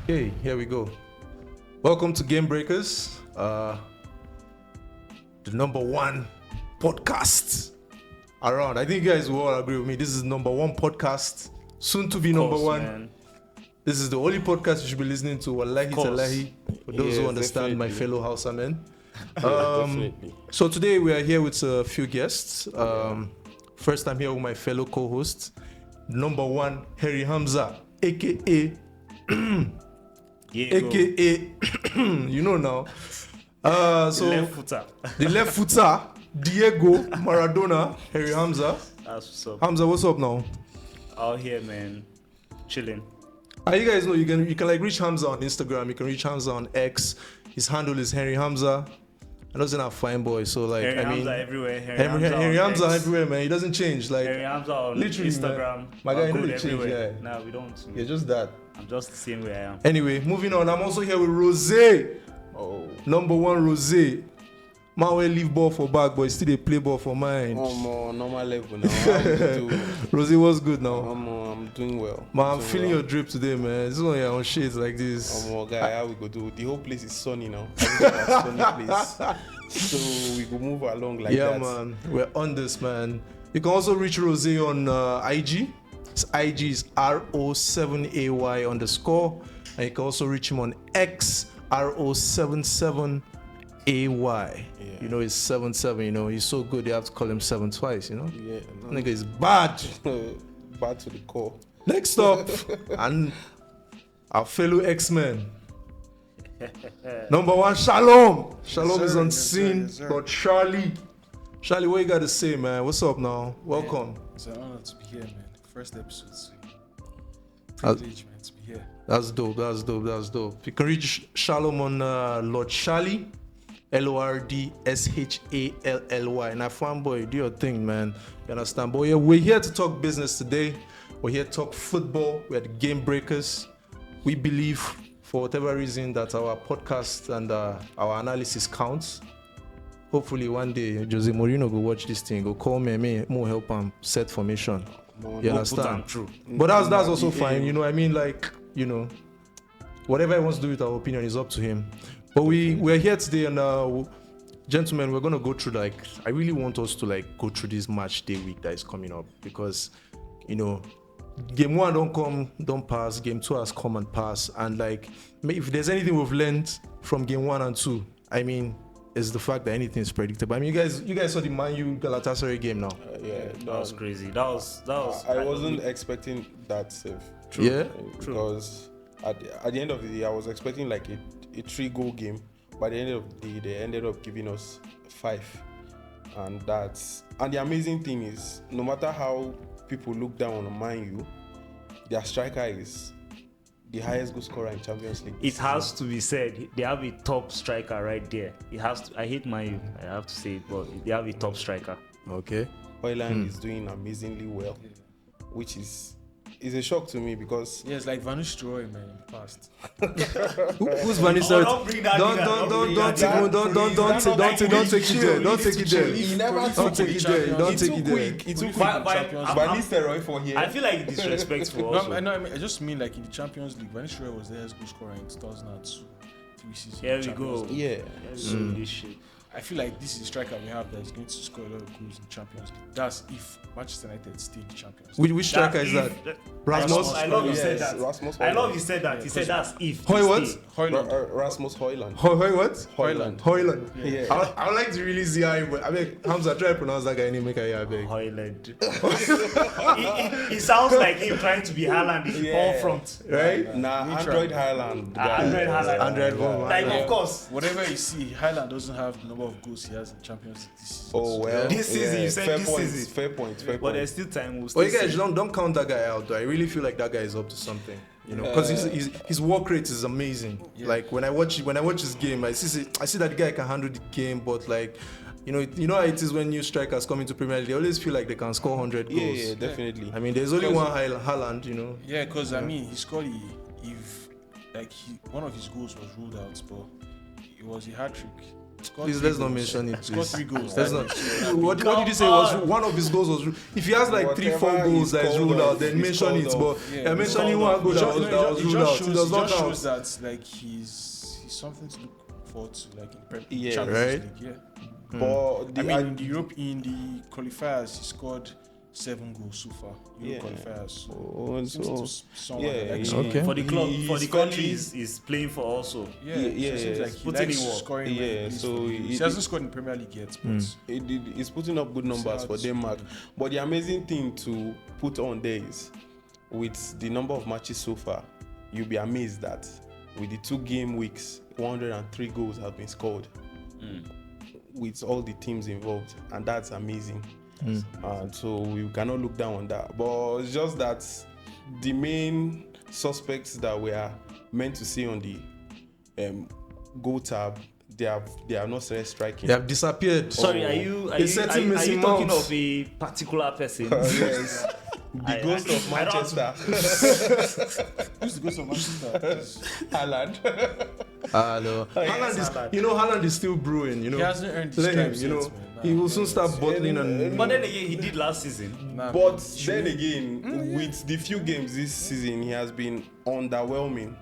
Okay, here we go. Welcome to Game Breakers, the number one podcast around. I think you guys will all agree with me. This is number one podcast, soon to be number one. Man. This is the only podcast you should be listening to. Wallahi talahi. For those who Yes, understand my definitely. fellow Hausa men. Definitely. So today we are here with a few guests. First, I'm here with my fellow co-host, number one, Harry Hamza, aka Diego, you know now. So left footer. the left footer, Diego Maradona, Harry Hamza. That's what's up. Hamza, what's up now? Out here, man. Chilling. You guys know you can like reach Hamza on Instagram. You can reach Hamza on X. His handle is Harry Hamza. I know he's not a fine boy, so like Harry I mean, Hamza everywhere. Harry on Hamza X. everywhere, man. He doesn't change. Like Harry Hamza on literally, Instagram. man. My guy, you know Good they change, everywhere. yeah. Nah, we don't. yeah, just that. I'm just the same way I am. Anyway, moving on. I'm also here with Rose. Oh, Number one, Rose. Man will leave ball for back, but still they play ball for mine. more normal level now. How you do? Rose, what's good now? I'm doing well. Man, I'm doing feeling well. your drip today, man. This is one of your own shades like this. Guy, how we go do? The whole place is sunny now. Everything is sunny place. So we go move along like yeah, that. man. We're on this, man. You can also reach Rose on IG. His IG is RO7AY_. And you can also reach him on X RO77AY. Yeah. You know, he's 77, you know. He's so good, you have to call him 7 twice, you know. Yeah, Nigga is bad. bad to the core. Next up, and our fellow X-Men. Number one, Shalom. Shalom Yes, is sir. on Yes, sir. scene, Yes, sir. but Charlie, what you got to say, man? What's up now? Welcome. It's an honor to be here, man. First episode, so Uh, privilege, man, to be here. That's dope. You can reach Shalom on Lord Charlie, LORDSHALLY. Now, fanboy, do your thing, man. You understand? But yeah, we're here to talk business today. We're here to talk football. We're the Game Breakers. We believe, for whatever reason, that our podcast and our analysis counts. Hopefully, one day, Jose Mourinho go watch this thing, go call me, more help him set formation. You understand? True. But that's also fine, you know. I mean, like, you know, whatever he wants to do with our opinion is up to him. But we're here today, and gentlemen, we're gonna go through, like, I really want us to like go through this match day week that is coming up, because, you know, game one don't pass, game two has come and pass, and like, if there's anything we've learned from game one and two, I mean, is the fact that anything is predictable. I mean, you guys saw the Man U Galatasaray game now. Yeah, That was crazy. That was. I wasn't expecting that safe. Yeah. Because at the end of the day, I was expecting like a 3-goal game. By the end of the day, they ended up giving us 5, and the amazing thing is, no matter how people look down on Man U, their striker is the highest goal scorer in Champions League. It has to be said. They have a top striker right there. It has to. I hate Man U. I have to say it, but they have a top striker. Okay. Hoyland is doing amazingly well, which is a shock to me because Yeah, it's like Van Nistelrooy, man, in the past. Who's Van Nistelrooy? don't bring that Don't nigga, don't don't don't bring take that don't take it there. Don't take it there. He never Don't take it there. Don't He take too it there. quick. He too quick. But- Champions I'm- Van I'm- Nistelrooy for here. I feel like disrespectful. No, Also. I just mean like in the Champions League, Van Nistelrooy was the highest goal scorer in 2002. 3 seasons. Here we Champions go. League. Yeah. This shit. I feel like this is the striker we have that is going to score a lot of goals in Champions League. That's if Manchester United stay in the Champions League. Which striker is that? Rasmus? I love you Yes, said that. Rasmus I love Højlund. you said that. He said that's if. Hoy he what? stay. Højlund. Rasmus Højlund. Hoy what? Højlund. Hoyland. Yeah. I would like to really see how I mean, Hamza, try to pronounce that guy name, make a yeah, beg. Højlund. He sounds like him trying to be Haaland in Yeah. all front. Right? Nah, Android Haaland. Android Haaland. Android Haaland. Like, Yeah. of course. Whatever you see, Highland doesn't have the number of goals he has in Champions League this season. Oh well. This season, you said fair this point, season. Fair point. Fair But point. there's still time. We'll Well, still you guys see. don't count that guy out though. I really feel like that guy is up to something. You know, because his work rate is amazing. Yeah. Like when I watch his game, I see that the guy can handle the game, but like, you know how it is when new strikers come into Premier League. They always feel like they can score 100 goals. Yeah, definitely. I mean, there's only one Haaland, you know. Yeah, because I mean, he scored one of his goals was ruled out, but it was a hat trick. Scored Please, 3 let's not goals. mention it. Scored Please. 3 goals. Let's not. What did you say? Was one of his goals was? If he has like Whatever 3-4 goals that is he's ruled called out, off, then he's mention called it. off. But Yeah, mentioning one goal that was ruled out, it does not shows count. that like he's something to look forward to, like in Yeah, Champions right. League. Yeah. But I mean, in the Europe, in the qualifiers, he scored 7 goals so far. Euro Yeah. qualifiers. So Oh, seems so to someone yeah, that likes he- Okay. For the club, he's for the fairly- country, is playing for also. Yeah, Yeah, so it seems yeah, like he putting likes in work. scoring. Yeah, so he it- hasn't scored in Premier League yet, but he's putting up good numbers how for it's- Denmark. But the amazing thing to put on there is, with the number of matches so far, you'll be amazed that with the 2 game weeks, 103 goals have been scored with all the teams involved, and that's amazing. So we cannot look down on that. But it's just that the main suspects that we are meant to see on the goal tab, they are not started striking. They have disappeared. Sorry, Oh. are you setting Mason talking Mount. of a particular person? Yes. The ghost of I don't- Manchester, who's the ghost of Manchester? Haaland. No. Haaland is, Haaland is still brewing. He hasn't earned the Let him, stripes yet, man. he will soon start bottling and. But then again, he did last season. Nah, But man. then again, with the few games this season, he has been underwhelming,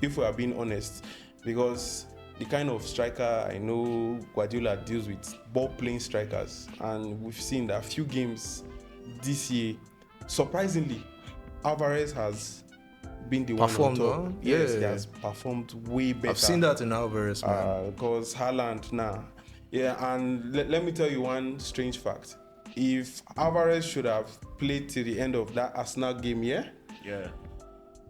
if we are being honest, because the kind of striker I know Guardiola deals with, ball-playing strikers, and we've seen that few games this year, surprisingly, Alvarez has been the Performed, one on top. huh? Yes, he Yeah. has performed way better. I've seen that in Alvarez, man. Because Haaland now. Yeah, and let me tell you one strange fact. If Alvarez should have played till the end of that Arsenal game, Yeah.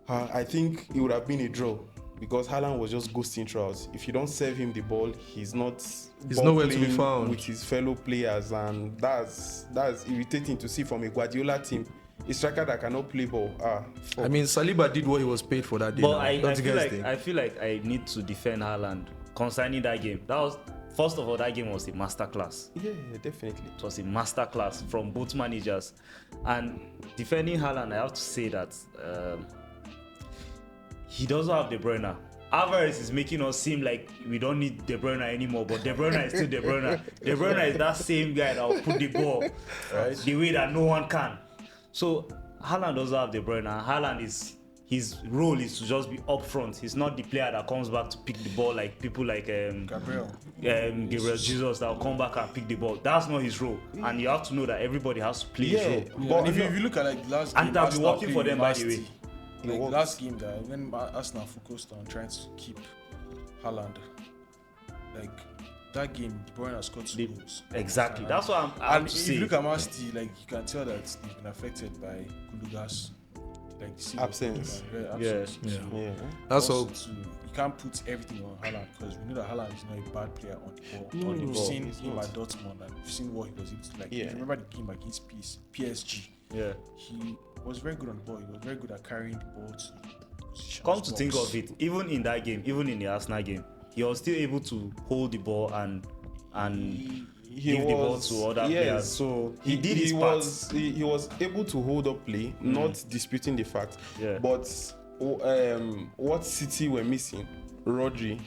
I think it would have been a draw, because Haaland was just ghosting throughout. If you don't serve him the ball, he's not. He's nowhere to be ball-playing found. with his fellow players, and that's irritating to see from a Guardiola team. A striker that cannot play ball. Fuck. I mean, Saliba did what he was paid for that day. But now. I Don't you feel guys like think? I feel like I need to defend Haaland concerning that game. That was, first of all, that game was a masterclass. Yeah, definitely. It was a masterclass from both managers. And defending Haaland, I have to say that he doesn't have De Bruyne. Alvarez is making us seem like we don't need De Bruyne anymore, but De Bruyne is still De Bruyne. De Bruyne is that same guy that will put the ball the way that no one can. So Haaland doesn't have De Bruyne. Haaland his role is to just be up front. He's not the player that comes back to pick the ball like people like Gabriel. Gabriel Jesus that will come back and pick the ball. That's not his role, and you have to know that everybody has to play his role. Yeah, But and if you look at like last game, And that's been Arsenal working for played them, by last the way. year. It Like works. last game, that when Arsenal focused on trying to keep Haaland, like that game, De Bruyne has scored 2 goals. Exactly. That's what I'm And to if say. you look at Man City, like you can tell that they've been affected by Kuluga's like the state of Absence. Kuluga. Yeah. Absence. Yeah. So Yeah. That's all. also you can't put everything on Haaland, because we know that Haaland is not a bad player on the ball. No, We've no, seen he's him not. at Dortmund, and we've seen what he was able to like. Yeah. If you remember the game against PSG, Yeah. he was very good on the ball. He was very good at carrying the ball to positions, Come to think box. of it, even in that game, even in the Arsenal game, he was still able to hold the ball and give the ball to other players. So He did his part. he was able to hold up play, not disputing the fact. Yeah. But what City were missing, Rodri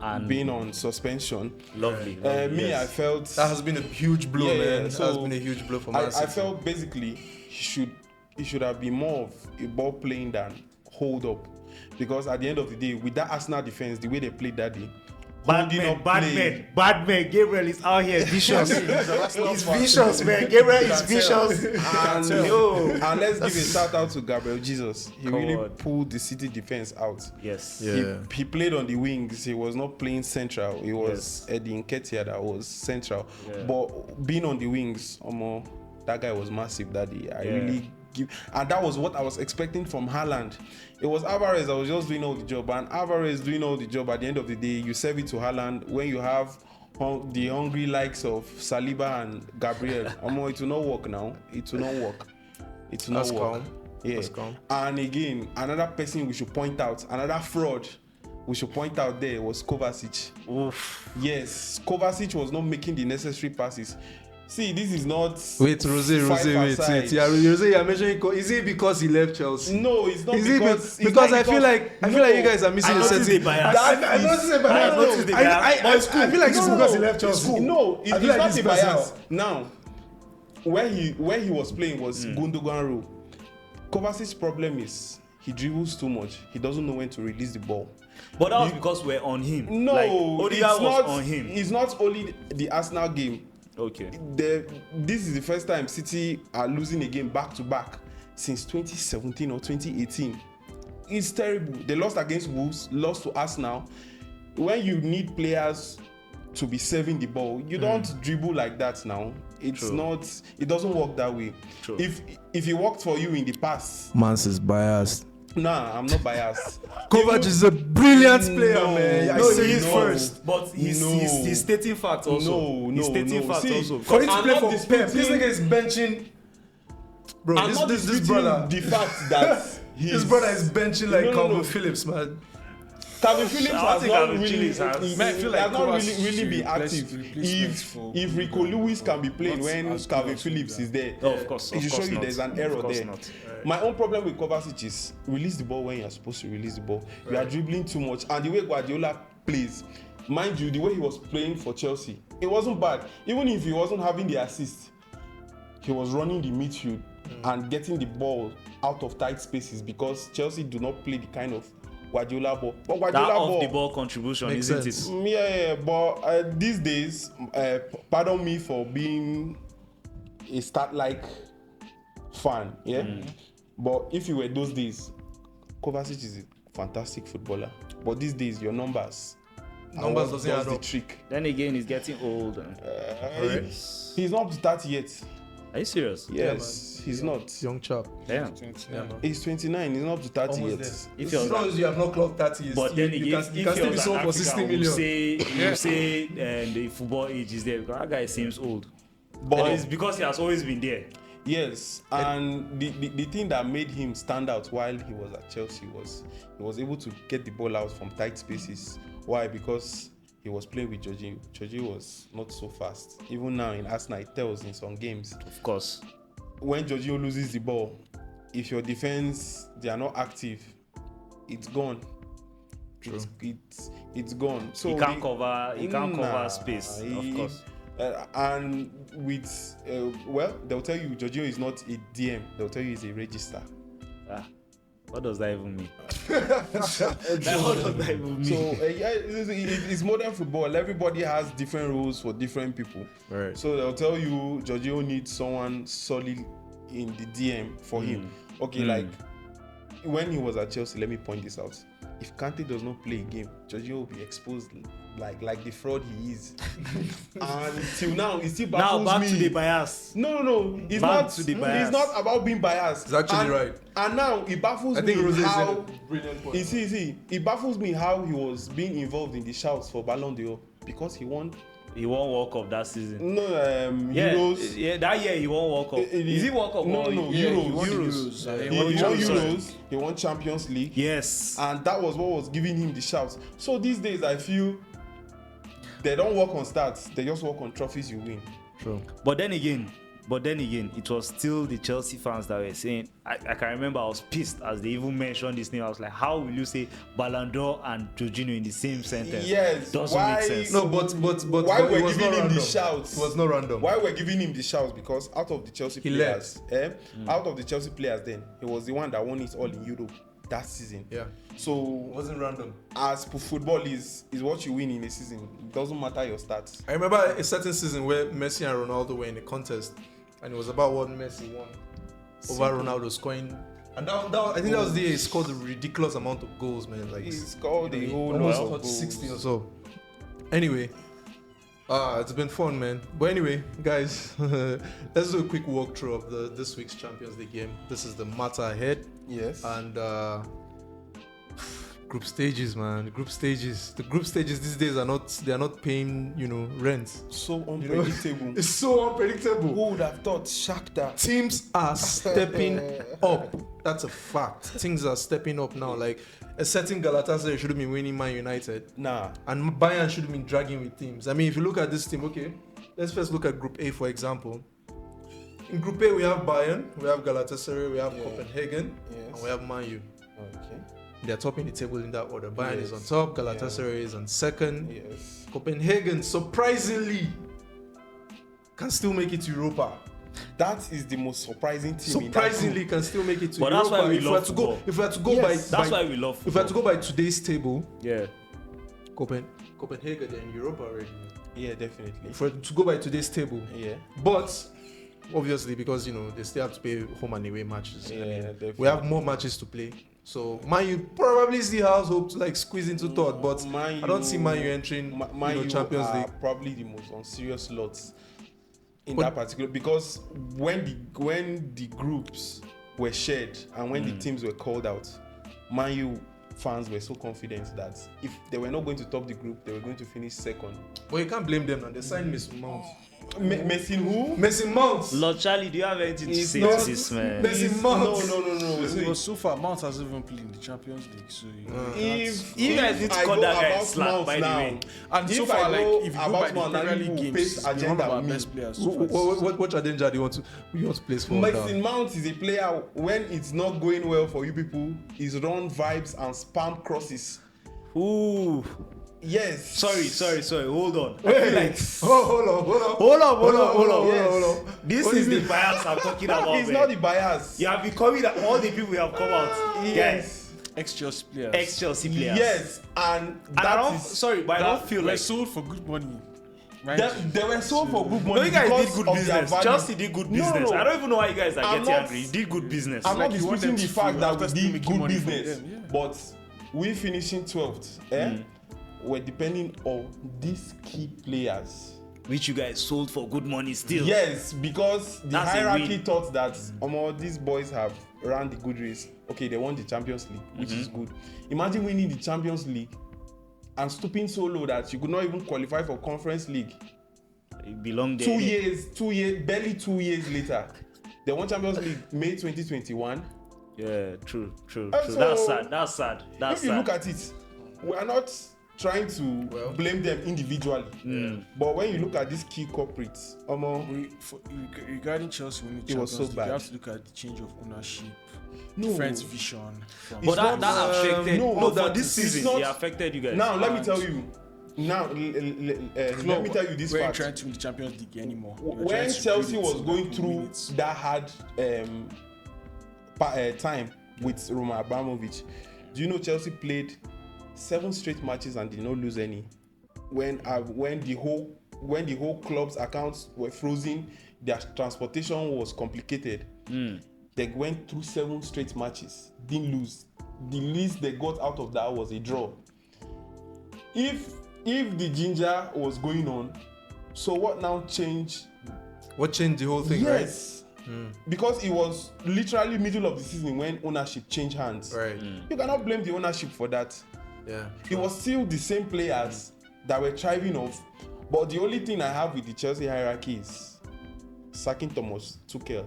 And being on suspension. lovely. Me, yes. I felt That has been a huge blow, Yeah, yeah, man. so that has been a huge blow for Man I City. felt basically he should have been more of a ball playing than hold up, because at the end of the day, with that Arsenal defense, the way they played that day, holding up play- bad man. Gabriel is out here vicious. He's vicious, man. Gabriel is vicious. And, Yo. and let's give a shout out to Gabriel Jesus. He Come really on. pulled the City defense out. Yes. Yeah. He played on the wings. He was not playing central. It was Eddie Nketiah that was central. Yeah. But being on the wings, that guy was massive that day. I Yeah. really and that was what I was expecting from Haaland. It was Alvarez that was just doing all the job, and Alvarez doing all the job. At the end of the day, you serve it to Haaland when you have the hungry likes of Saliba and Gabriel. It will not work now. It will not work. It will not That's work. calm. Yeah. That's calm. And again, another person we should point out, another fraud we should point out there was Kovacic. Oof. Yes, Kovacic was not making the necessary passes. See, this is not. Wait, Rose, wait. Yeah, Rose, you're mentioning. Is it because he left Chelsea? No, it's not Is it because. because I feel like you guys are missing I a noticed certain. the bias. I noticed the bias. I noticed the bias. I feel like it's because he left Chelsea. No, it's I feel like not it's a bias. personal. Now, where he was playing was Gundogan role. Kovacic's problem is he dribbles too much. He doesn't know when to release the ball. But that was because we're on him. No, like, it's Odegaard was not. on him. It's not only the Arsenal game. Okay. This is the first time City are losing a game back to back since 2017 or 2018. It's terrible. They lost against Wolves, lost to Arsenal. When you need players to be serving the ball, you don't dribble like that now. It's True. not. It doesn't work that way. True. If it worked for you in the past, Mans is biased. nah, I'm not biased. Kovac is a brilliant player, No, man. I no, say he it is first. But he's stating facts also. No, he's stating facts See, also. For him to I'm play not for disputing- Pep, this nigga is benching. Bro, I'm not this disputing brother, the fact that this brother is benching like No, no, Calvin no. Phillips, man. Calvin Phillips I has think not Calvin really, Phillips has- Man, I feel like has not Kovacic really should been replace- active. replacements for If Rico Lewis can be playing Not when as good Calvin as Phillips Odegaard. is there, No, of course. it Of should show course you not. there's an Of error course there. not. My own problem with Kovacic is release the ball when you're supposed to release the ball. You are dribbling too much, and the way Guardiola plays, mind you, the way he was playing for Chelsea, it wasn't bad. Even if he wasn't having the assist, he was running the midfield and getting the ball out of tight spaces because Chelsea do not play the kind of Guardiola ball. But That Guardiola off the ball. ball contribution, Makes isn't sense. it? Yeah, but these days, pardon me for being a stat-like fan, yeah. But if you were those days, Kovacic is a fantastic footballer. But these days, your numbers are Numbers what doesn't does add the up. trick. Then again, he's getting old. Alright. He's not up to 30 yet. Are you serious? Yes, he's not. Young chap. Damn. He's 29. He's not up to 30 Almost yet. there. If As you're long as you have not clocked 30 years, But then you again, can, you if can still you're be an sold for African, 60 you million. say the football age is there because that guy seems old. But But it's because he has always been there. yes, and the thing that made him stand out while he was at Chelsea was he was able to get the ball out from tight spaces. Why? Because he was playing with Jorginho. Jorginho was not so fast. Even now in Arsenal, it tells in some games. Of course. When Jorginho loses the ball, if your defense they are not active, it's gone. It's gone. So He can't the- cover. He can't Nah, cover space. Of course. And with well, they'll tell you Jorginho is not a DM. They'll tell you he's a register. Ah, what does that even mean? What does that even So mean? yeah, it's modern football. Everybody has different rules for different people. Right. So they'll tell you Jorginho needs someone solid in the DM for him. Okay, like when he was at Chelsea, let me point this out. If Kante does not play a game, Jorginho will be exposed like the fraud he is. And till now, it still baffles Now back me. to the bias. No. It's Back not. to the bias. It's not about being biased. It's actually And- right. And now it baffles I think me Rose said how. a brilliant point. You see, it baffles me how he was being involved in the shouts for Ballon d'Or because he won. He won World Cup that season. No, Yeah, Euros. yeah, that year he won World Cup. Is it World Cup? No, or- no, yeah, Euros. he won Euros. Euros. He won Champions League. Euros. He won Champions League. Yes. And that was what was giving him the shouts. So these days, I feel they don't work on stats. They just work on trophies you win. True. But then again, it was still the Chelsea fans that were saying. I can remember I was pissed as they even mentioned this name. I was like, how will you say Ballon d'Or and Jorginho in the same sentence? Yes. Doesn't why? make sense. No, but Why but we're it was giving not him random. the shouts? It was not random. Why we're giving him the shouts? Because out of the Chelsea He players, out of the Chelsea players, then he was the one that won it all in Europe that season. Yeah. So It wasn't random. as football is what you win in a season. It doesn't matter your stats. I remember a certain season where Messi and Ronaldo were in a contest, and it was about what Messi won over Ronaldo scoring. And I think that was the year he scored a ridiculous amount of goals, man. Like He scored a whole almost lot of scored goals. 60 or so. Anyway, it's been fun, man. But anyway, guys, let's do a quick walkthrough of this week's Champions League game. This is the matter ahead, Yes. and group stages, man. The group stages these days are not paying, rent. So unpredictable. It's so unpredictable. Who would have thought Shakhtar? Teams are stepping up. That's a fact. Things are stepping up now. Like a certain Galatasaray should have been winning Man United, Nah. and Bayern should have been dragging with teams. I mean, if you look at this team, okay, let's first look at Group A, for example. In Group A, we have Bayern, we have Galatasaray, we have Copenhagen, and we have Man U. Okay. They're topping the table in that order. Bayern is on Yes. top, Galatasaray is on second. Yes. Copenhagen, surprisingly, can still make it to Europa. That is the most surprising team. Surprisingly, can still make it to But Europa. that's why we if we love had to go, football. if we had to go Yes. That's by why we love if we had to football. go by today's table, Yeah. Copenhagen they're in Europa already. Yeah, definitely. If we had to go by today's table, Yeah. but obviously because they still have to pay home and away matches. Yeah, definitely. we have more matches to play. So Man U probably still has hope to like squeeze into third, but Man I don't see Man U U- entering Man U Champions are League. probably the most unserious lots in But- that particular, because when the groups were shared and when the teams were called out, Man U fans were so confident that if they were not going to top the group, they were going to finish second. But you can't blame them now. They signed Mason Mount. Mason who? Mason Mount. Lord Charlie, do you have anything to It's say not- to this, man? Mason Is- Mount. No. But so far, Mount has even played in the Champions League, so If You guys need to I cut go that guy about slack, Mount by the now, way. and so if far, I like go if you go about by the Mount, Premier and League who games, pays he's been one agenda of our with me. best players. So far. What agenda do you want to place for now? Mason Mount is a player when it's not going well for you people, he's run vibes and spam crosses. Ooh. Yes. Sorry. Hold on. I Wait, feel like hold on. Hold on. Yes. This What is do you the bias I'm talking about. It's man. not the bias. You have been coming at all the people you have come out. Yes. Ex-Chelsea players. Ex-Chelsea players. Yes. And And I that don't, is. sorry, but I don't feel were like. sold for good money. Right? They were sold for good No, money. you guys because did good of their business. value. Chelsea did good business. No. I don't even know why you guys are I'm getting not- angry. You did good business. I'm Like not you want disputing them the to fact feel that after we still did making good money from business, them, yeah. but we finishing 12th. We're depending on these key players. Which you guys sold for good money still. Yes, because the That's a hierarchy win. thought that these boys have ran the good race. Okay, they won the Champions League, which is good. Imagine winning the Champions League and stooping so low that you could not even qualify for Conference League. You belong there. 2 years, barely 2 years later, they won Champions League May 2021. Yeah, true. So, That's sad. If you look at it, we are not trying to blame them individually, but when you look at these key corporates, Regarding Chelsea winning It was Champions so League, bad. you have to look at the change of ownership, No. different vision. From But that affected. no, No, that for this it's season, not- it affected you guys. now let me tell you. Now let me tell you this we're fact. trying to win the Champions League anymore. They were When trying to Chelsea build it was so going they could win through it. that hard time with Roman Abramovich, do you know Chelsea played 7 straight matches and did not lose any? When the whole club's accounts were frozen, their transportation was complicated. They went through 7 straight matches, didn't lose. The least they got out of that was a draw. If the ginger was going on, so what now changed? What changed the whole thing, Yes. Because it was literally middle of the season when ownership changed hands. right? You cannot blame the ownership for that. Yeah. It was still the same players that were thriving off. But the only thing I have with the Chelsea hierarchy is sacking Thomas Tuchel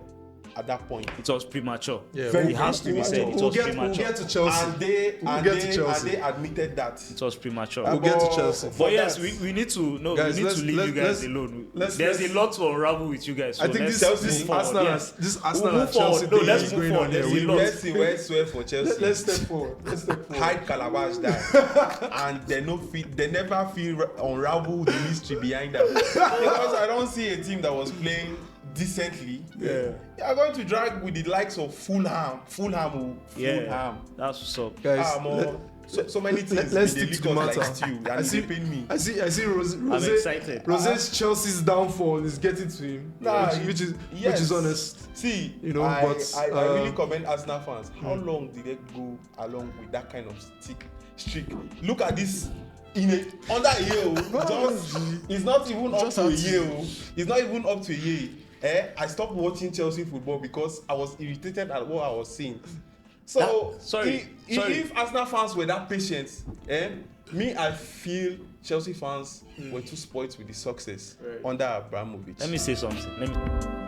at that point. It was premature. Yeah, It has to be we'll- said. It We'll was get premature. to Chelsea. And they admitted that. It was premature. We'll get to Chelsea. For But yes, that- we need to Guys, we need to leave you guys let's- alone. let's- There's a lot to unravel with you guys. So I think let's this move forward. Arsenal, Yes. this Arsenal We'll and move forward. Chelsea No, thing let's is move going forward. on here. There's a lot. Let's see where swear for Chelsea. Let's step forward. Hide Calabash that, and they never feel unravel the mystery behind them. Because I don't see a team that was playing decently. Yeah. You are going to drag with the likes of Fulham. Yeah, that's what's up. Guys, So many things. let's they stick to leak the us matter. like stew, I and see- they pain me. I see Rose, I'm excited. Rose's Chelsea's downfall is getting to him. Nah, which is yes. honest. See, You know, I, but, I really commend Arsenal fans. How long did they go along with that kind of streak? Look at this. Under a year, it's not even up to a year. It's not even up to a year. I stopped watching Chelsea football because I was irritated at what I was seeing. So, Sorry. if Arsenal fans were that patient, me, I feel Chelsea fans were too spoiled with the success under Abramovich. Let me say something.